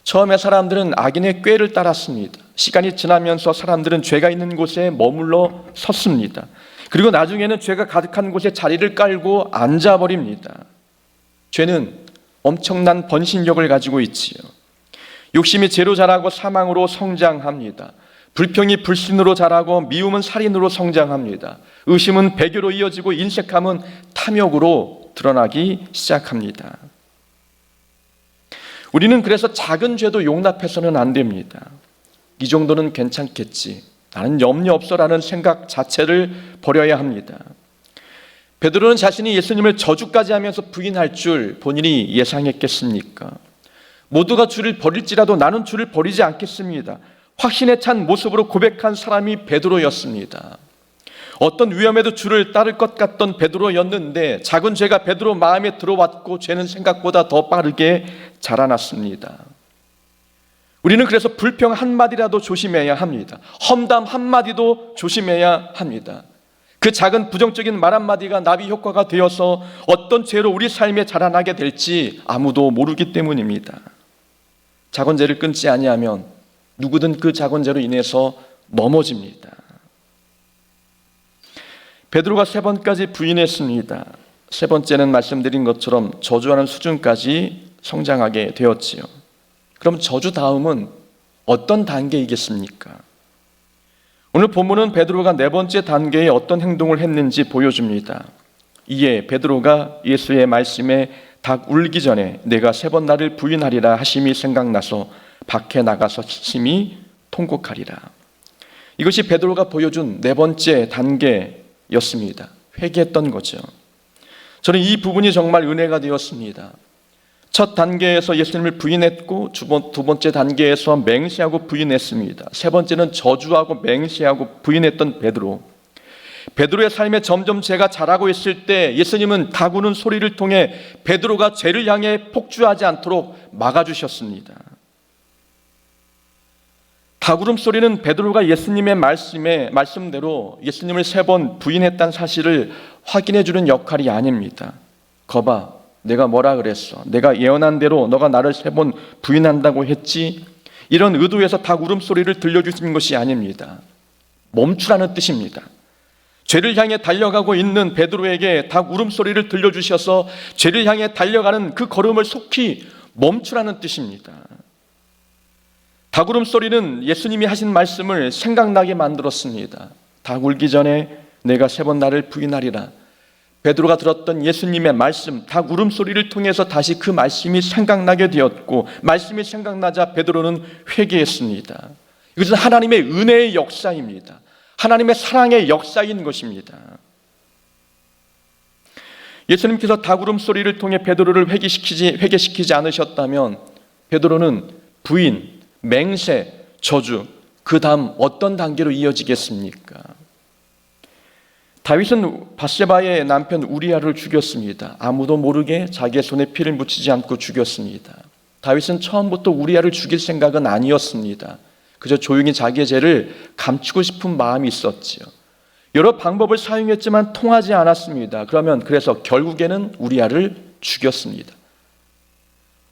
처음에 사람들은 악인의 꾀를 따랐습니다. 시간이 지나면서 사람들은 죄가 있는 곳에 머물러 섰습니다. 그리고 나중에는 죄가 가득한 곳에 자리를 깔고 앉아버립니다. 죄는 엄청난 번신력을 가지고 있지요. 욕심이 죄로 자라고 사망으로 성장합니다. 불평이 불신으로 자라고 미움은 살인으로 성장합니다. 의심은 배교로 이어지고 인색함은 탐욕으로 드러나기 시작합니다. 우리는 그래서 작은 죄도 용납해서는 안 됩니다. 이 정도는 괜찮겠지. 나는 염려 없어라는 생각 자체를 버려야 합니다. 베드로는 자신이 예수님을 저주까지 하면서 부인할 줄 본인이 예상했겠습니까? 모두가 주를 버릴지라도 나는 주를 버리지 않겠습니다. 확신에 찬 모습으로 고백한 사람이 베드로였습니다. 어떤 위험에도 주를 따를 것 같던 베드로였는데 작은 죄가 베드로 마음에 들어왔고 죄는 생각보다 더 빠르게 자라났습니다. 우리는 그래서 불평 한마디라도 조심해야 합니다. 험담 한마디도 조심해야 합니다. 그 작은 부정적인 말 한마디가 나비 효과가 되어서 어떤 죄로 우리 삶에 자라나게 될지 아무도 모르기 때문입니다. 작은 죄를 끊지 아니하면 누구든 그 작은 죄로 인해서 넘어집니다. 베드로가 3번까지 부인했습니다. 세 번째는 말씀드린 것처럼 저주하는 수준까지 성장하게 되었지요. 그럼 저주 다음은 어떤 단계이겠습니까? 오늘 본문은 베드로가 4번째 단계에 어떤 행동을 했는지 보여줍니다. 이에 베드로가 예수의 말씀에 닭 울기 전에 내가 3번 나를 부인하리라 하심이 생각나서 밖에 나가서 심히 통곡하리라. 이것이 베드로가 보여준 4번째 단계였습니다. 회개했던 거죠. 저는 이 부분이 정말 은혜가 되었습니다. 첫 단계에서 예수님을 부인했고 두 번째 단계에서 맹세하고 부인했습니다. 세 번째는 저주하고 맹세하고 부인했던 베드로. 베드로의 삶에 점점 죄가 자라고 있을 때 예수님은 닭 우는 소리를 통해 베드로가 죄를 향해 폭주하지 않도록 막아주셨습니다. 닭 울음소리는 베드로가 예수님의 말씀대로 예수님을 3번 부인했다는 사실을 확인해 주는 역할이 아닙니다. 거봐, 내가 뭐라 그랬어? 내가 예언한 대로 너가 나를 3번 부인한다고 했지? 이런 의도에서 닭 울음소리를 들려주신 것이 아닙니다. 멈추라는 뜻입니다. 죄를 향해 달려가고 있는 베드로에게 닭 울음소리를 들려주셔서 죄를 향해 달려가는 그 걸음을 속히 멈추라는 뜻입니다. 닭 울음소리는 예수님이 하신 말씀을 생각나게 만들었습니다. 닭 울기 전에 내가 3번 나를 부인하리라. 베드로가 들었던 예수님의 말씀, 닭 울음소리를 통해서 다시 그 말씀이 생각나게 되었고 말씀이 생각나자 베드로는 회개했습니다. 이것은 하나님의 은혜의 역사입니다. 하나님의 사랑의 역사인 것입니다. 예수님께서 닭 울음소리를 통해 베드로를 회개시키지 않으셨다면 베드로는 부인, 맹세, 저주, 그 다음 어떤 단계로 이어지겠습니까? 다윗은 밧세바의 남편 우리아를 죽였습니다. 아무도 모르게 자기의 손에 피를 묻히지 않고 죽였습니다. 다윗은 처음부터 우리아를 죽일 생각은 아니었습니다. 그저 조용히 자기의 죄를 감추고 싶은 마음이 있었지요. 여러 방법을 사용했지만 통하지 않았습니다. 그래서 결국에는 우리아를 죽였습니다.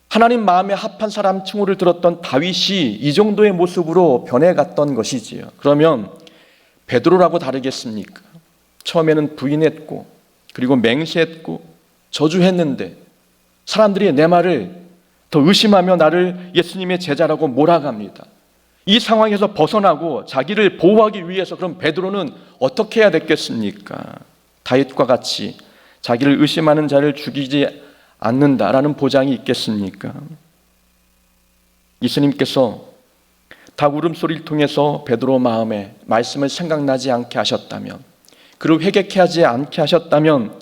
하나님 마음에 합한 사람 칭호를 들었던 다윗이 이 정도의 모습으로 변해갔던 것이지요. 그러면 베드로라고 다르겠습니까? 처음에는 부인했고 그리고 맹세했고 저주했는데 사람들이 내 말을 더 의심하며 나를 예수님의 제자라고 몰아갑니다. 이 상황에서 벗어나고 자기를 보호하기 위해서 그럼 베드로는 어떻게 해야 됐겠습니까? 다윗과 같이 자기를 의심하는 자를 죽이지 않는다라는 보장이 있겠습니까? 예수님께서 닭 울음소리를 통해서 베드로 마음에 말씀을 생각나지 않게 하셨다면, 그를 회개케 하지 않게 하셨다면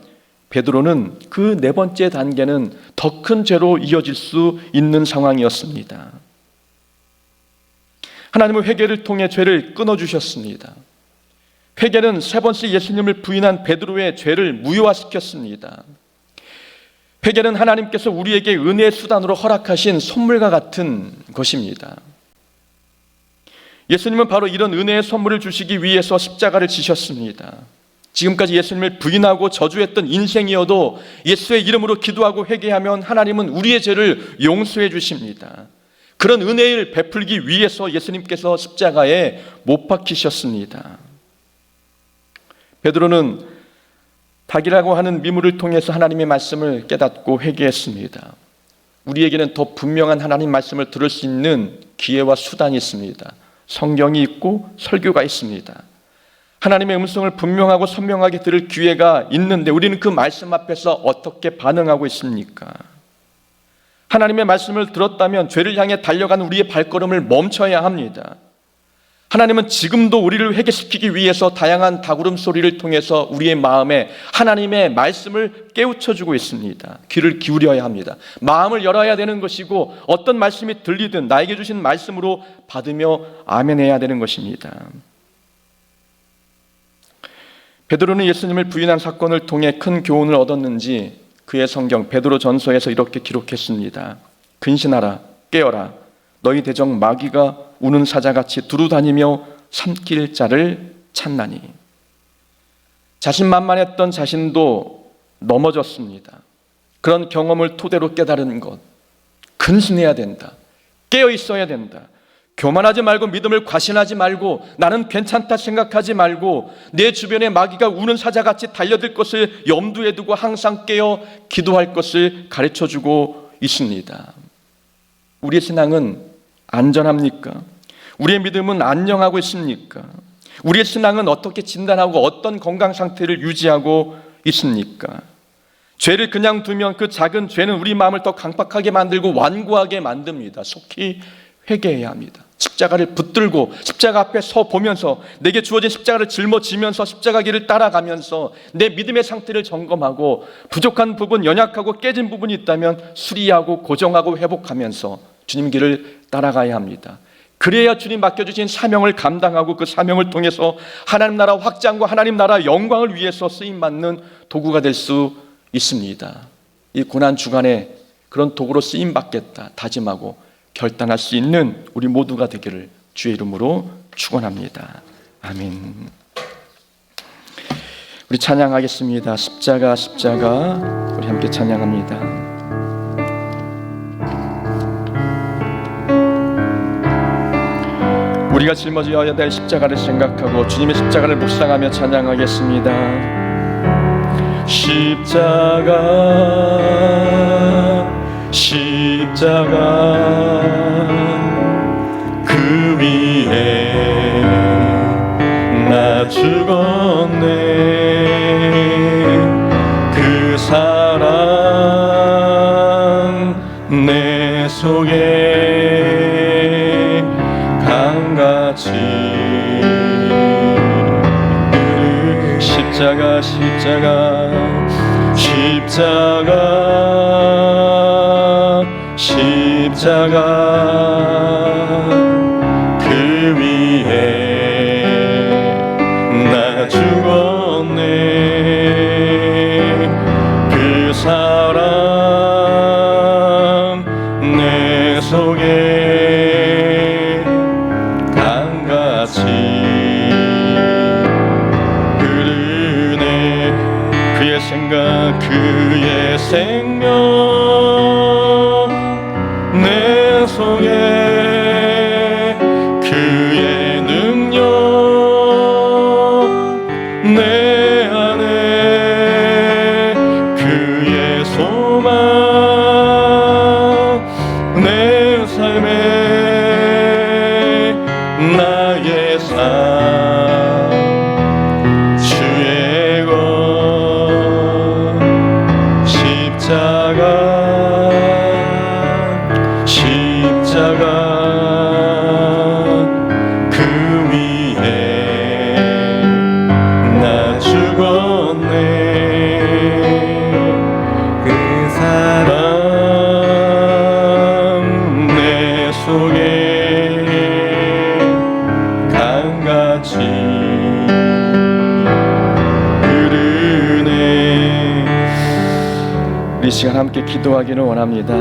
베드로는 그 네 번째 단계는 더 큰 죄로 이어질 수 있는 상황이었습니다. 하나님은 회개를 통해 죄를 끊어주셨습니다. 회개는 세 번째 예수님을 부인한 베드로의 죄를 무효화시켰습니다. 회개는 하나님께서 우리에게 은혜의 수단으로 허락하신 선물과 같은 것입니다. 예수님은 바로 이런 은혜의 선물을 주시기 위해서 십자가를 지셨습니다. 지금까지 예수님을 부인하고 저주했던 인생이어도 예수의 이름으로 기도하고 회개하면 하나님은 우리의 죄를 용서해 주십니다. 그런 은혜를 베풀기 위해서 예수님께서 십자가에 못 박히셨습니다. 베드로는 닭이라고 하는 미물을 통해서 하나님의 말씀을 깨닫고 회개했습니다. 우리에게는 더 분명한 하나님 말씀을 들을 수 있는 기회와 수단이 있습니다. 성경이 있고 설교가 있습니다. 하나님의 음성을 분명하고 선명하게 들을 기회가 있는데 우리는 그 말씀 앞에서 어떻게 반응하고 있습니까? 하나님의 말씀을 들었다면 죄를 향해 달려가는 우리의 발걸음을 멈춰야 합니다. 하나님은 지금도 우리를 회개시키기 위해서 다양한 닭울음 소리를 통해서 우리의 마음에 하나님의 말씀을 깨우쳐주고 있습니다. 귀를 기울여야 합니다. 마음을 열어야 되는 것이고 어떤 말씀이 들리든 나에게 주신 말씀으로 받으며 아멘해야 되는 것입니다. 베드로는 예수님을 부인한 사건을 통해 큰 교훈을 얻었는지 그의 성경 베드로 전서에서 이렇게 기록했습니다. 근신하라, 깨어라. 너희 대적 마귀가 우는 사자같이 두루다니며 삼킬 자를 찾나니. 자신만만했던 자신도 넘어졌습니다. 그런 경험을 토대로 깨달은 것, 근신해야 된다. 깨어 있어야 된다. 교만하지 말고 믿음을 과신하지 말고 나는 괜찮다 생각하지 말고 내 주변에 마귀가 우는 사자같이 달려들 것을 염두에 두고 항상 깨어 기도할 것을 가르쳐주고 있습니다. 우리의 신앙은 안전합니까? 우리의 믿음은 안녕하고 있습니까? 우리의 신앙은 어떻게 진단하고 어떤 건강 상태를 유지하고 있습니까? 죄를 그냥 두면 그 작은 죄는 우리 마음을 더 강팍하게 만들고 완고하게 만듭니다. 속히 회개해야 합니다. 십자가를 붙들고 십자가 앞에 서 보면서 내게 주어진 십자가를 짊어지면서 십자가 길을 따라가면서 내 믿음의 상태를 점검하고 부족한 부분, 연약하고 깨진 부분이 있다면 수리하고 고정하고 회복하면서 주님 길을 따라가야 합니다. 그래야 주님 맡겨주신 사명을 감당하고 그 사명을 통해서 하나님 나라 확장과 하나님 나라 영광을 위해서 쓰임받는 도구가 될 수 있습니다. 이 고난 주간에 그런 도구로 쓰임받겠다 다짐하고 결단할 수 있는 우리 모두가 되기를 주의 이름으로 축원합니다. 아멘. 우리 찬양하겠습니다. 십자가 십자가 우리 함께 찬양합니다. 우리가 짊어져야 될 십자가를 생각하고 주님의 십자가를 묵상하며 찬양하겠습니다. 십자가 그 위에 나 죽었네. 그 사랑 내 속에 강같이 십자가 그 위에 나 죽었네. 그 사랑 내 속에 강같이 그 그의 생명 내 속에 그의 능력 내 안에 그의 소망 내 삶에 나의 삶 주의 것 십자가 그 위에 나 죽었네 그 사랑 내 속에 강같이 흐르네. 우리 시간 함께 기도하기를 원합니다.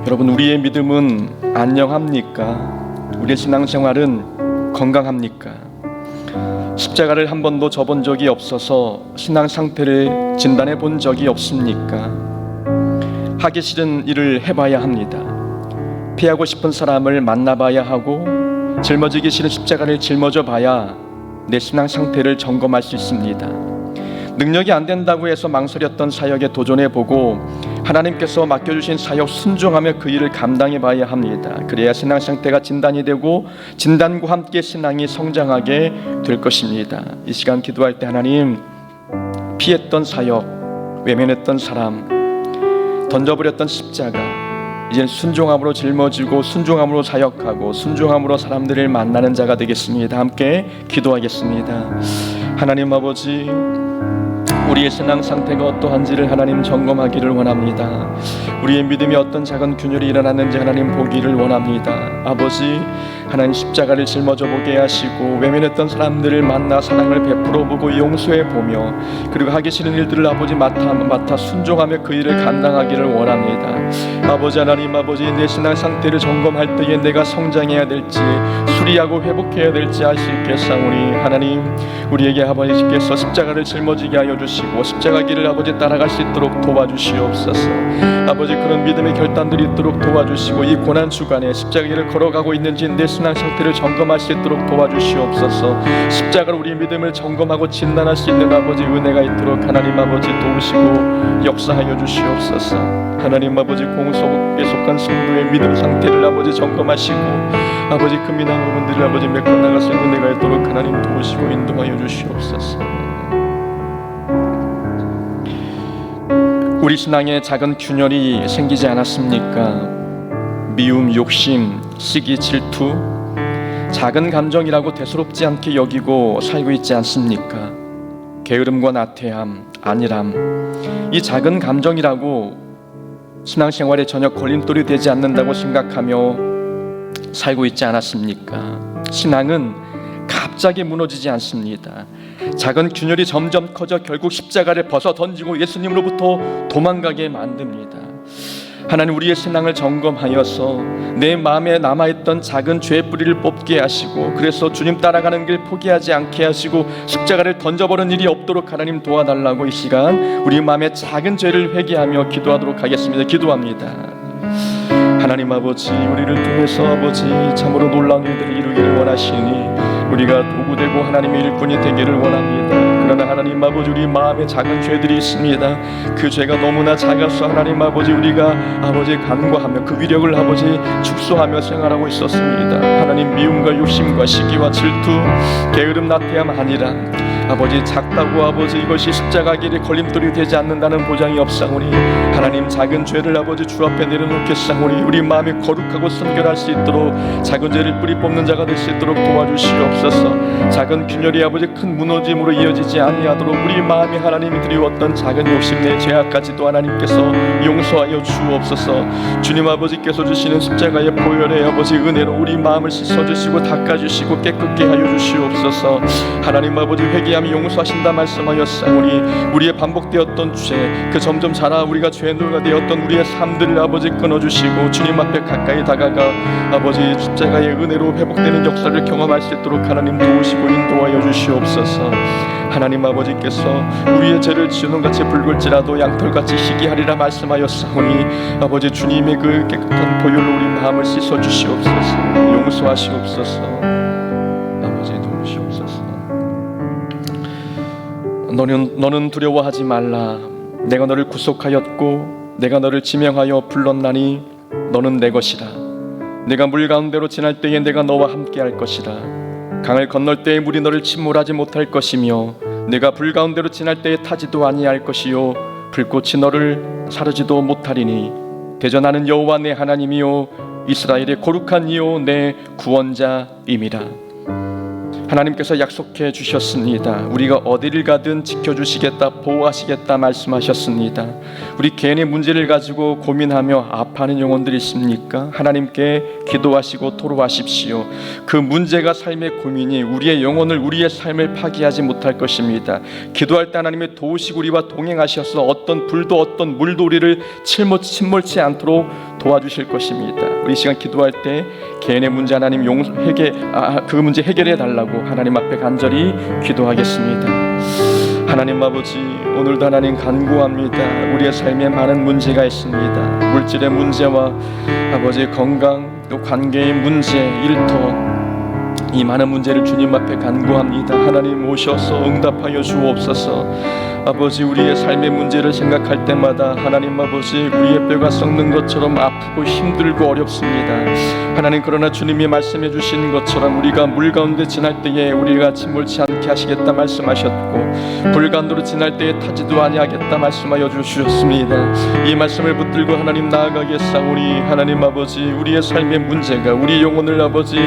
여러분, 우리의 믿음은 안녕합니까? 우리의 신앙생활은 건강합니까? 십자가를 한 번도 져본 적이 없어서 신앙 상태를 진단해 본 적이 없습니까? 하기 싫은 일을 해봐야 합니다. 피하고 싶은 사람을 만나봐야 하고 짊어지기 싫은 십자가를 짊어져 봐야 내 신앙 상태를 점검할 수 있습니다. 능력이 안 된다고 해서 망설였던 사역에 도전해보고 하나님께서 맡겨주신 사역 순종하며 그 일을 감당해 봐야 합니다. 그래야 신앙 상태가 진단이 되고 진단과 함께 신앙이 성장하게 될 것입니다. 이 시간 기도할 때 하나님, 피했던 사역, 외면했던 사람, 던져버렸던 십자가 이제 순종함으로 짊어지고 순종함으로 사역하고 순종함으로 사람들을 만나는 자가 되겠습니다. 함께 기도하겠습니다. 하나님 아버지, 우리의 신앙 상태가 어떠한지를 하나님 점검하기를 원합니다. 우리의 믿음이 어떤 작은 균열이 일어났는지 하나님 보기를 원합니다. 아버지, 하나님 십자가를 짊어져 보게 하시고 외면했던 사람들을 만나 사랑을 베풀어 보고 용서해 보며 그리고 하기 싫은 일들을 아버지 맡아 순종하며 그 일을 감당하기를 원합니다. 아버지 하나님, 아버지 내 신앙 상태를 점검할 때에 내가 성장해야 될지 수리하고 회복해야 될지 알 수 있게 사오니 하나님, 우리에게 아버지께서 십자가를 짊어지게 하여 주시고 십자가 길을 아버지 따라갈 수 있도록 도와주시옵소서. 아버지, 그런 믿음의 결단들이 있도록 도와주시고 이 고난 주간에 십자가 길을 걸어가고 있는지 내 신앙 상태를 점검할 수 있도록 도와주시옵소서. 십자가로 우리 믿음을 점검하고 진단할 수 있는 아버지 은혜가 있도록 하나님 아버지 도우시고 역사하여 주시옵소서. 하나님 아버지, 공속에 속한 성도의 믿음 상태를 아버지 점검하시고 아버지 금민한 부분들을 아버지 메꿔 나갈 수 있는 은혜가 있도록 하나님 도우시고 인도하여 주시옵소서. 우리 신앙에 작은 균열이 생기지 않았습니까? 미움, 욕심, 시기, 질투, 작은 감정이라고 대수롭지 않게 여기고 살고 있지 않습니까? 게으름과 나태함, 안일함, 이 작은 감정이라고 신앙생활에 전혀 걸림돌이 되지 않는다고 생각하며 살고 있지 않았습니까? 신앙은 갑자기 무너지지 않습니다. 작은 균열이 점점 커져 결국 십자가를 벗어 던지고 예수님으로부터 도망가게 만듭니다. 하나님, 우리의 신앙을 점검하여서 내 마음에 남아있던 작은 죄의 뿌리를 뽑게 하시고 그래서 주님 따라가는 길 포기하지 않게 하시고 십자가를 던져버리는 일이 없도록 하나님 도와달라고 이 시간 우리 마음의 작은 죄를 회개하며 기도하도록 하겠습니다. 기도합니다. 하나님 아버지, 우리를 통해서 아버지 참으로 놀라운 일들을 이루기를 원하시니 우리가 도구되고 하나님의 일꾼이 되기를 원합니다. 그러나 하나님 아버지, 우리 마음에 작은 죄들이 있습니다. 그 죄가 너무나 작아서 하나님 아버지 우리가 아버지 간과하며 그 위력을 아버지 축소하며 생활하고 있었습니다. 하나님, 미움과 욕심과 시기와 질투, 게으름, 나태함, 안일함, 아버지 작다고 아버지 이것이 십자가 길에 걸림돌이 되지 않는다는 보장이 없사오니 하나님, 작은 죄를 아버지 주 앞에 내려놓겠사오니 우리 마음이 거룩하고 순결할 수 있도록 작은 죄를 뿌리 뽑는 자가 될 수 있도록 도와주시옵소서. 작은 균열이 아버지 큰 무너짐으로 이어지지 아니하도록 우리 마음이 하나님이 드리웠던 작은 욕심 내 죄악까지도 하나님께서 용서하여 주옵소서. 주님 아버지께서 주시는 십자가의 보혈의 아버지 은혜로 우리 마음을 씻어주시고 닦아주시고 깨끗게 하여 주시옵소서. 하나님 아버지, 회개 회개하며 용서하신다 말씀하였사오니 우리의 반복되었던 죄, 그 점점 자라 우리가 죄노가 되었던 우리의 삶들을 아버지 끊어주시고 주님 앞에 가까이 다가가 아버지 십자가의 은혜로 회복되는 역사를 경험할 수 있도록 하나님 도우시고 인도하여 주시옵소서. 하나님 아버지께서 우리의 죄를 지우는같이 붉을지라도 양털같이 희귀하리라 말씀하였사오니 아버지 주님의 그 깨끗한 보혈로 우리 마음을 씻어 주시옵소서. 용서하시옵소서. 아버지 도우시옵소서. 너는 두려워하지 말라. 내가 너를 구속하였고 내가 너를 지명하여 불렀나니 너는 내 것이라. 내가 물 가운데로 지날 때에 내가 너와 함께 할 것이라. 강을 건널 때에 물이 너를 침몰하지 못할 것이며 내가 불 가운데로 지날 때에 타지도 아니할 것이요 불꽃이 너를 사르지도 못하리니 대전하는 여호와 내 하나님이요 이스라엘의 거룩한 이요 내 구원자임이라. 하나님께서 약속해 주셨습니다. 우리가 어디를 가든 지켜주시겠다, 보호하시겠다 말씀하셨습니다. 우리 개인의 문제를 가지고 고민하며 아파하는 영혼들이 있습니까? 하나님께 기도하시고 토로하십시오. 그 문제가 삶의 고민이 우리의 영혼을, 우리의 삶을 파괴하지 못할 것입니다. 기도할 때 하나님의 도우시고 우리와 동행하셔서 어떤 불도 어떤 물도 우리를 침몰치 않도록 도와주실 것입니다. 우리 시간 기도할 때 개인의 문제 하나님 그 문제 해결해 달라고 하나님 앞에 간절히 기도하겠습니다. 하나님 아버지, 오늘도 하나님 간구합니다. 우리의 삶에 많은 문제가 있습니다. 물질의 문제와 아버지 건강, 또 관계의 문제, 일터, 이 많은 문제를 주님 앞에 간구합니다. 하나님 오셔서 응답하여 주옵소서. 아버지, 우리의 삶의 문제를 생각할 때마다 하나님 아버지 우리의 뼈가 썩는 것처럼 아프고 힘들고 어렵습니다. 하나님, 그러나 주님이 말씀해 주신 것처럼 우리가 물 가운데 지날 때에 우리가 침몰치 않게 하시겠다 말씀하셨고 불 가운데로 지날 때에 타지도 아니하겠다 말씀하여 주셨습니다. 이 말씀을 붙들고 하나님 나아가겠사오니 하나님 아버지 우리의 삶의 문제가 우리 영혼을 아버지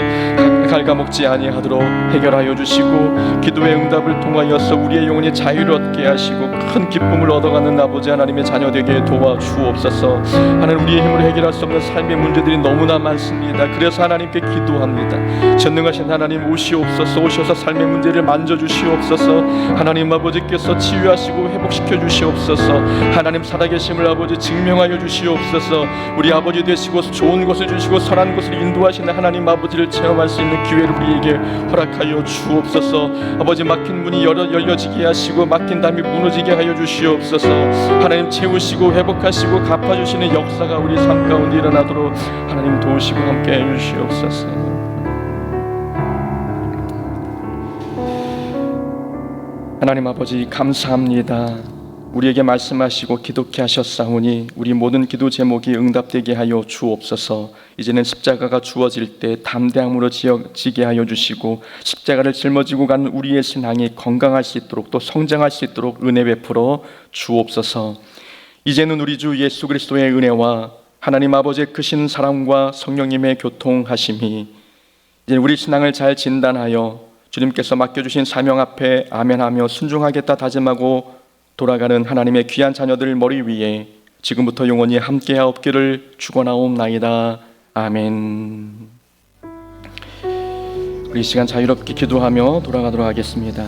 갉아먹지 아니하도록 해결하여 주시고 기도의 응답을 통하여서 우리의 영혼이 자유롭게 하시고 큰 기쁨을 얻어가는 아버지 하나님의 자녀 되게 도와주옵소서. 하나님, 우리의 힘으로 해결할 수 없는 삶의 문제들이 너무나 많습니다. 그래서 하나님께 기도합니다. 전능하신 하나님 오시옵소서. 오셔서 삶의 문제를 만져주시옵소서. 하나님 아버지께서 치유하시고 회복시켜 주시옵소서. 하나님 살아계심을 아버지 증명하여 주시옵소서. 우리 아버지 되시고 좋은 것을 주시고 선한 것을 인도하시는 하나님 아버지를 체험할 수 있는 기회를 우리에게 허락하여 주옵소서. 아버지, 막힌 문이 열려지게 하시고 막힌 담이 무너지게 하여 주시옵소서. 하나님 채우시고 회복하시고 갚아주시는 역사가 우리 삶 가운데 일어나도록 하나님 도우시고 함께해 주시옵소서. 하나님 아버지 감사합니다. 우리에게 말씀하시고 기도케 하셨사오니 우리 모든 기도 제목이 응답되게 하여 주옵소서. 이제는 십자가가 주어질 때 담대함으로 지게 하여 주시고 십자가를 짊어지고 가는 우리의 신앙이 건강할 수 있도록 또 성장할 수 있도록 은혜 베풀어 주옵소서. 이제는 우리 주 예수 그리스도의 은혜와 하나님 아버지의 크신 사랑과 성령님의 교통하심이 이제 우리 신앙을 잘 진단하여 주님께서 맡겨주신 사명 앞에 아멘하며 순종하겠다 다짐하고 돌아가는 하나님의 귀한 자녀들 머리 위에 지금부터 영원히 함께하옵기를 축원하옵나이다. 아멘. 우리 시간 자유롭게 기도하며 돌아가도록 하겠습니다.